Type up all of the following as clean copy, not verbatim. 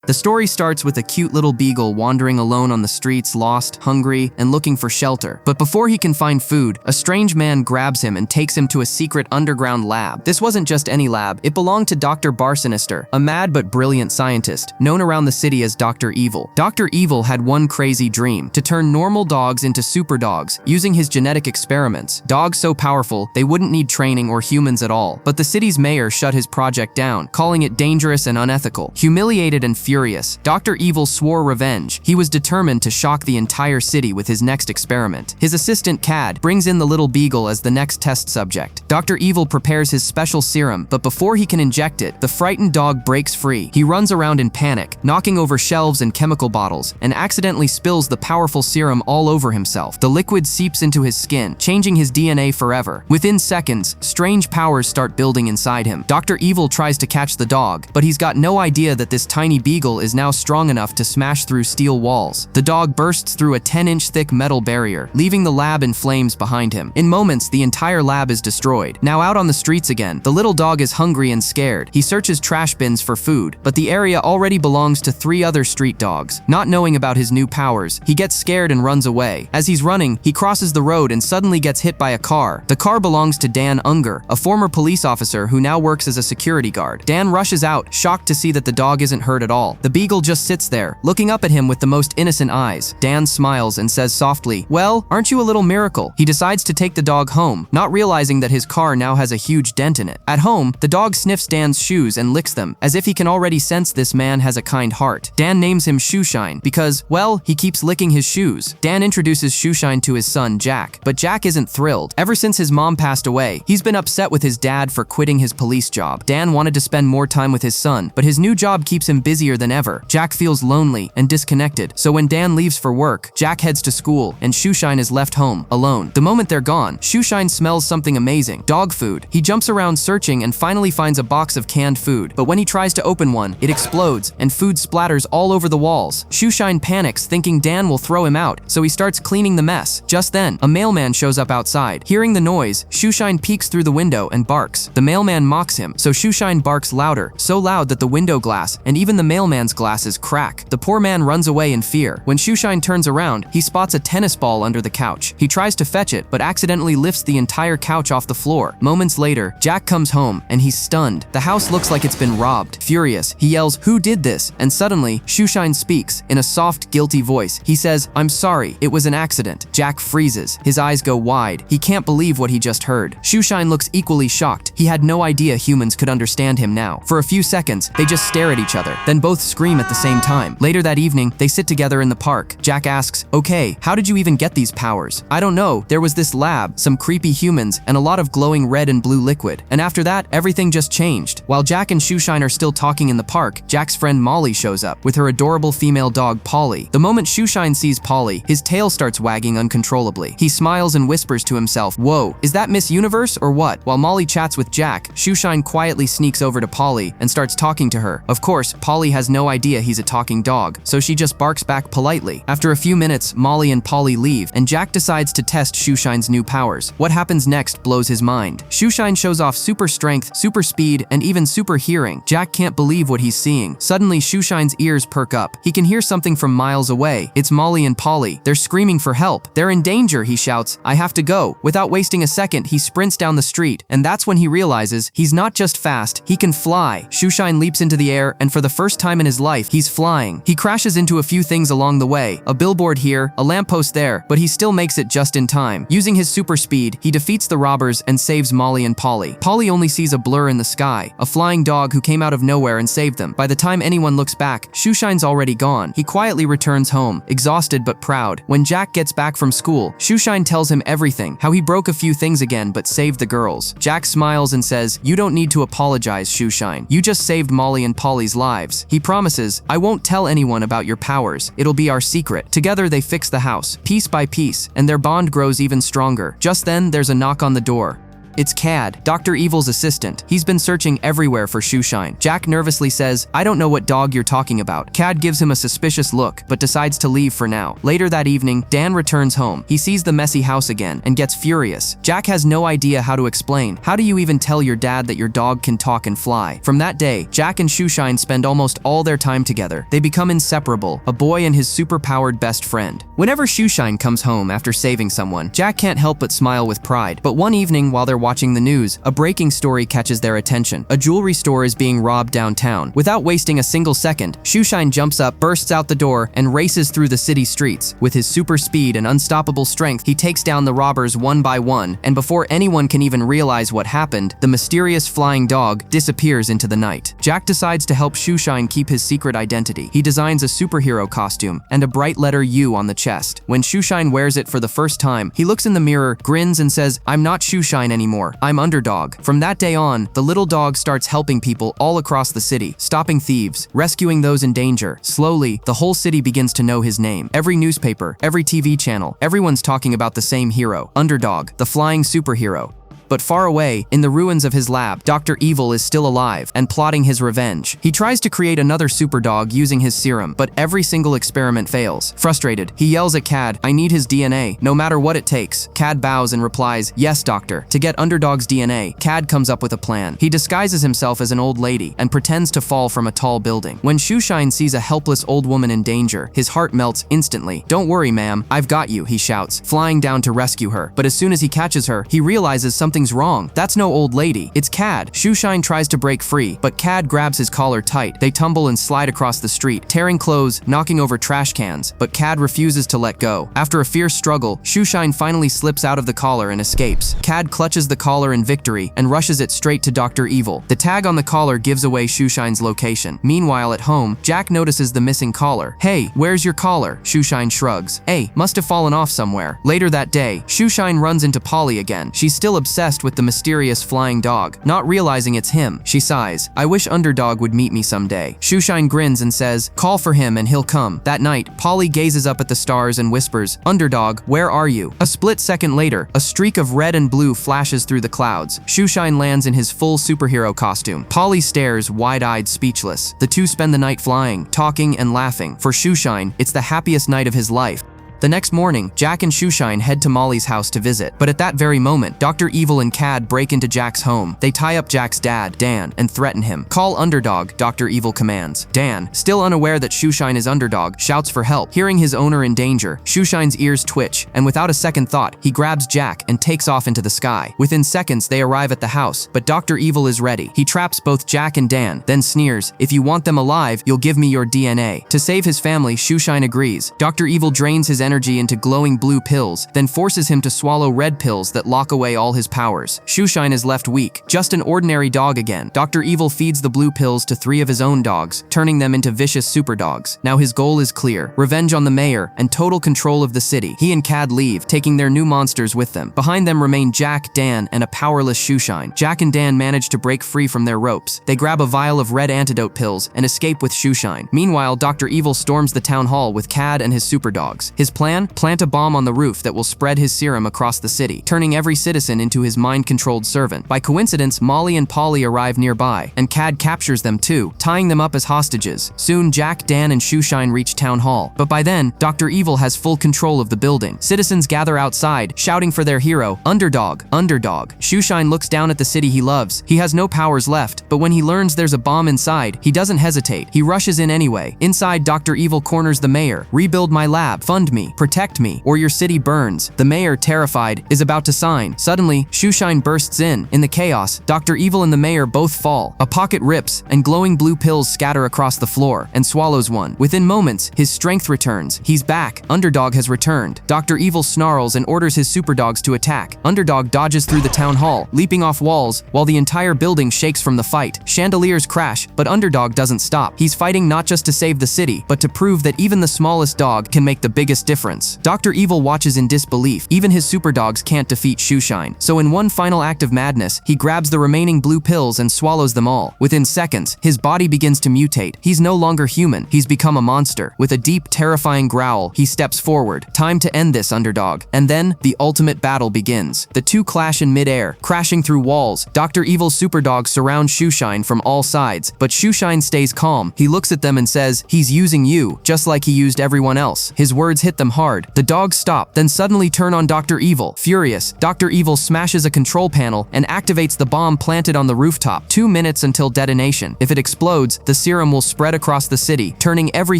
The story starts with a cute little beagle wandering alone on the streets, lost, hungry, and looking for shelter. But before he can find food, a strange man grabs him and takes him to a secret underground lab. This wasn't just any lab, it belonged to Dr. Barsinister, a mad but brilliant scientist, known around the city as Dr. Evil. Dr. Evil had one crazy dream: to turn normal dogs into super dogs, using his genetic experiments. Dogs so powerful, they wouldn't need training or humans at all. But the city's mayor shut his project down, calling it dangerous and unethical. Humiliated and furious, Dr. Evil swore revenge. He was determined to shock the entire city with his next experiment. His assistant, Cad, brings in the little beagle as the next test subject. Dr. Evil prepares his special serum, but before he can inject it, the frightened dog breaks free. He runs around in panic, knocking over shelves and chemical bottles, and accidentally spills the powerful serum all over himself. The liquid seeps into his skin, changing his DNA forever. Within seconds, strange powers start building inside him. Dr. Evil tries to catch the dog, but he's got no idea that this tiny beagle is now strong enough to smash through steel walls. The dog bursts through a 10-inch thick metal barrier, leaving the lab in flames behind him. In moments, the entire lab is destroyed. Now out on the streets again, the little dog is hungry and scared. He searches trash bins for food, but the area already belongs to 3 other street dogs. Not knowing about his new powers, he gets scared and runs away. As he's running, he crosses the road and suddenly gets hit by a car. The car belongs to Dan Unger, a former police officer who now works as a security guard. Dan rushes out, shocked to see that the dog isn't hurt at all. The beagle just sits there, looking up at him with the most innocent eyes. Dan smiles and says softly, "Well, aren't you a little miracle?" He decides to take the dog home, not realizing that his car now has a huge dent in it. At home, the dog sniffs Dan's shoes and licks them, as if he can already sense this man has a kind heart. Dan names him Shoeshine because, well, he keeps licking his shoes. Dan introduces Shoeshine to his son, Jack, but Jack isn't thrilled. Ever since his mom passed away, he's been upset with his dad for quitting his police job. Dan wanted to spend more time with his son, but his new job keeps him busier than ever. Jack feels lonely and disconnected, so when Dan leaves for work, Jack heads to school and Shoeshine is left home, alone. The moment they're gone, Shoeshine smells something amazing: dog food. He jumps around searching and finally finds a box of canned food, but when he tries to open one, it explodes and food splatters all over the walls. Shoeshine panics, thinking Dan will throw him out, so he starts cleaning the mess. Just then, a mailman shows up outside. Hearing the noise, Shoeshine peeks through the window and barks. The mailman mocks him, so Shoeshine barks louder, so loud that the window glass and even the mailman's glasses crack. The poor man runs away in fear. When Shoeshine turns around, he spots a tennis ball under the couch. He tries to fetch it, but accidentally lifts the entire couch off the floor. Moments later, Jack comes home, and he's stunned. The house looks like it's been robbed. Furious, he yells, "Who did this?" And suddenly, Shoeshine speaks. In a soft, guilty voice, he says, "I'm sorry, it was an accident." Jack freezes. His eyes go wide. He can't believe what he just heard. Shoeshine looks equally shocked. He had no idea humans could understand him now. For a few seconds, they just stare at each other, then both scream at the same time. Later that evening, they sit together in the park. Jack asks, "Okay, how did you even get these powers?" "I don't know. There was this lab, some creepy humans, and a lot of glowing red and blue liquid. And after that, everything just changed." While Jack and Shoeshine are still talking in the park, Jack's friend Molly shows up with her adorable female dog Polly. The moment Shoeshine sees Polly, his tail starts wagging uncontrollably. He smiles and whispers to himself, "Whoa, is that Miss Universe or what?" While Molly chats with Jack, Shoeshine quietly sneaks over to Polly and starts talking to her. Of course, Polly has no idea he's a talking dog, so she just barks back politely. After a few minutes, Molly and Polly leave, and Jack decides to test Shoeshine's new powers. What happens next blows his mind. Shoeshine shows off super strength, super speed, and even super hearing. Jack can't believe what he's seeing. Suddenly, Shoeshine's ears perk up. He can hear something from miles away. It's Molly and Polly. They're screaming for help. "They're in danger," he shouts. "I have to go." Without wasting a second, he sprints down the street, and that's when he realizes he's not just fast, he can fly. Shoeshine leaps into the air, and for the first time in his life, he's flying. He crashes into a few things along the way, a billboard here, a lamppost there, but he still makes it just in time. Using his super speed, he defeats the robbers and saves Molly and Polly. Polly only sees a blur in the sky, a flying dog who came out of nowhere and saved them. By the time anyone looks back, Shoeshine's already gone. He quietly returns home, exhausted but proud. When Jack gets back from school, Shoeshine tells him everything, how he broke a few things again but saved the girls. Jack smiles and says, "You don't need to apologize, Shoeshine. You just saved Molly and Polly's lives." He promises, "I won't tell anyone about your powers. It'll be our secret." Together they fix the house, piece by piece, and their bond grows even stronger. Just then, there's a knock on the door. It's Cad, Dr. Evil's assistant. He's been searching everywhere for Shoeshine. Jack nervously says, I don't know what dog you're talking about. Cad gives him a suspicious look, but decides to leave for now. Later that evening, Dan returns home. He sees the messy house again and gets furious. Jack has no idea how to explain. How do you even tell your dad that your dog can talk and fly? From that day, Jack and Shoeshine spend almost all their time together. They become inseparable, a boy and his super-powered best friend. Whenever Shoeshine comes home after saving someone, Jack can't help but smile with pride. But one evening, while they're watching the news, a breaking story catches their attention. A jewelry store is being robbed downtown. Without wasting a single second, Shoeshine jumps up, bursts out the door, and races through the city streets. With his super speed and unstoppable strength, he takes down the robbers one by one, and before anyone can even realize what happened, the mysterious flying dog disappears into the night. Jack decides to help Shoeshine keep his secret identity. He designs a superhero costume and a bright letter U on the chest. When Shoeshine wears it for the first time, he looks in the mirror, grins, and says, I'm not Shoeshine anymore. I'm Underdog. From that day on, the little dog starts helping people all across the city, stopping thieves, rescuing those in danger. Slowly, the whole city begins to know his name. Every newspaper, every TV channel, everyone's talking about the same hero, Underdog, the flying superhero. But far away, in the ruins of his lab, Dr. Evil is still alive and plotting his revenge. He tries to create another superdog using his serum, but every single experiment fails. Frustrated, he yells at Cad, I need his DNA, no matter what it takes. Cad bows and replies, yes, doctor. To get Underdog's DNA, Cad comes up with a plan. He disguises himself as an old lady and pretends to fall from a tall building. When Shoeshine sees a helpless old woman in danger, his heart melts instantly. Don't worry, ma'am, I've got you, he shouts, flying down to rescue her. But as soon as he catches her, he realizes something's wrong. That's no old lady. It's Cad. Shoeshine tries to break free, but Cad grabs his collar tight. They tumble and slide across the street, tearing clothes, knocking over trash cans, but Cad refuses to let go. After a fierce struggle, Shoeshine finally slips out of the collar and escapes. Cad clutches the collar in victory and rushes it straight to Dr. Evil. The tag on the collar gives away Shoeshine's location. Meanwhile, at home, Jack notices the missing collar. Hey, where's your collar? Shoeshine shrugs. Hey, must have fallen off somewhere. Later that day, Shoeshine runs into Polly again. She's still obsessed with the mysterious flying dog. Not realizing it's him, she sighs. I wish Underdog would meet me someday. Shoeshine grins and says, call for him and he'll come. That night, Polly gazes up at the stars and whispers, Underdog, where are you? A split second later, a streak of red and blue flashes through the clouds. Shoeshine lands in his full superhero costume. Polly stares, wide-eyed, speechless. The two spend the night flying, talking, and laughing. For Shoeshine, it's the happiest night of his life. The next morning, Jack and Shoeshine head to Molly's house to visit, but at that very moment, Dr. Evil and Cad break into Jack's home. They tie up Jack's dad, Dan, and threaten him. Call Underdog, Dr. Evil commands. Dan, still unaware that Shoeshine is Underdog, shouts for help. Hearing his owner in danger, Shoeshine's ears twitch, and without a second thought, he grabs Jack and takes off into the sky. Within seconds, they arrive at the house, but Dr. Evil is ready. He traps both Jack and Dan, then sneers, if you want them alive, you'll give me your DNA. To save his family, Shoeshine agrees. Dr. Evil drains his energy into glowing blue pills, then forces him to swallow red pills that lock away all his powers. Shoeshine is left weak, just an ordinary dog again. Dr. Evil feeds the blue pills to 3 of his own dogs, turning them into vicious super dogs. Now his goal is clear, revenge on the mayor and total control of the city. He and Cad leave, taking their new monsters with them. Behind them remain Jack, Dan, and a powerless Shoeshine. Jack and Dan manage to break free from their ropes. They grab a vial of red antidote pills and escape with Shoeshine. Meanwhile, Dr. Evil storms the town hall with Cad and his super dogs. His plan? Plant a bomb on the roof that will spread his serum across the city, turning every citizen into his mind-controlled servant. By coincidence, Molly and Polly arrive nearby, and Cad captures them too, tying them up as hostages. Soon, Jack, Dan, and Shoeshine reach town hall, but by then, Dr. Evil has full control of the building. Citizens gather outside, shouting for their hero, Underdog, Underdog. Shoeshine looks down at the city he loves. He has no powers left, but when he learns there's a bomb inside, he doesn't hesitate. He rushes in anyway. Inside, Dr. Evil corners the mayor. Rebuild my lab, fund me, protect me, or your city burns. The mayor, terrified, is about to sign. Suddenly, Shoeshine bursts in. In the chaos, Dr. Evil and the mayor both fall. A pocket rips, and glowing blue pills scatter across the floor, and swallows one. Within moments, his strength returns. He's back. Underdog has returned. Dr. Evil snarls and orders his superdogs to attack. Underdog dodges through the town hall, leaping off walls, while the entire building shakes from the fight. Chandeliers crash, but Underdog doesn't stop. He's fighting not just to save the city, but to prove that even the smallest dog can make the biggest difference. difference. Dr. Evil watches in disbelief. Even his superdogs can't defeat Shoeshine. So in one final act of madness, he grabs the remaining blue pills and swallows them all. Within seconds, his body begins to mutate. He's no longer human. He's become a monster. With a deep, terrifying growl, he steps forward. Time to end this, Underdog. And then, the ultimate battle begins. The two clash in midair, crashing through walls. Dr. Evil's superdogs surround Shoeshine from all sides, but Shoeshine stays calm. He looks at them and says, "He's using you, just like he used everyone else." His words hit them hard. The dogs stop, then suddenly turn on Dr. Evil. Furious, Dr. Evil smashes a control panel and activates the bomb planted on the rooftop. 2 minutes until detonation. If it explodes, the serum will spread across the city, turning every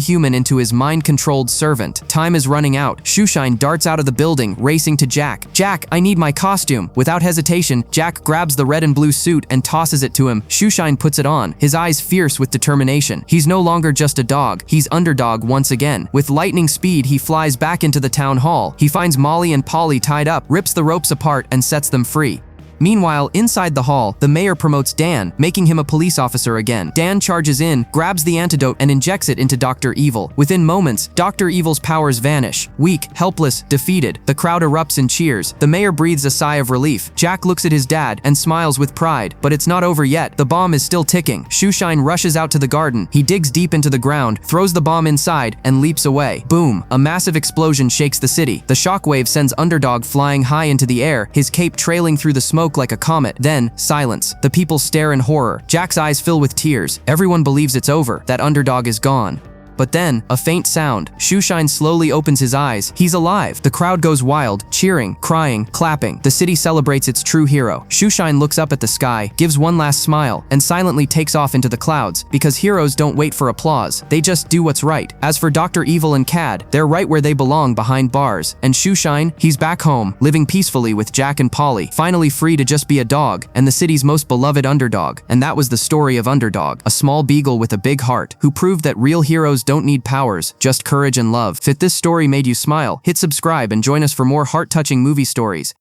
human into his mind-controlled servant. Time is running out. Shoeshine darts out of the building, racing to Jack. "Jack, I need my costume." Without hesitation, Jack grabs the red and blue suit and tosses it to him. Shoeshine puts it on, his eyes fierce with determination. He's no longer just a dog, he's Underdog once again. With lightning speed, he flies back into the town hall. He finds Molly and Polly tied up, rips the ropes apart, and sets them free. Meanwhile, inside the hall, the mayor promotes Dan, making him a police officer again. Dan charges in, grabs the antidote, and injects it into Dr. Evil. Within moments, Dr. Evil's powers vanish. Weak, helpless, defeated. The crowd erupts in cheers. The mayor breathes a sigh of relief. Jack looks at his dad and smiles with pride. But it's not over yet. The bomb is still ticking. Shoeshine rushes out to the garden. He digs deep into the ground, throws the bomb inside, and leaps away. Boom! A massive explosion shakes the city. The shockwave sends Underdog flying high into the air, his cape trailing through the smoke like a comet. Then, silence. The people stare in horror. Jack's eyes fill with tears. Everyone believes it's over, that Underdog is gone. But then, a faint sound. Shoeshine slowly opens his eyes. He's alive. The crowd goes wild, cheering, crying, clapping. The city celebrates its true hero. Shoeshine looks up at the sky, gives one last smile, and silently takes off into the clouds, because heroes don't wait for applause. They just do what's right. As for Dr. Evil and Cad, they're right where they belong, behind bars. And Shoeshine, he's back home, living peacefully with Jack and Polly, finally free to just be a dog, and the city's most beloved underdog. And that was the story of Underdog, a small beagle with a big heart, who proved that real heroes don't need powers, just courage and love. If this story made you smile, hit subscribe and join us for more heart-touching movie stories.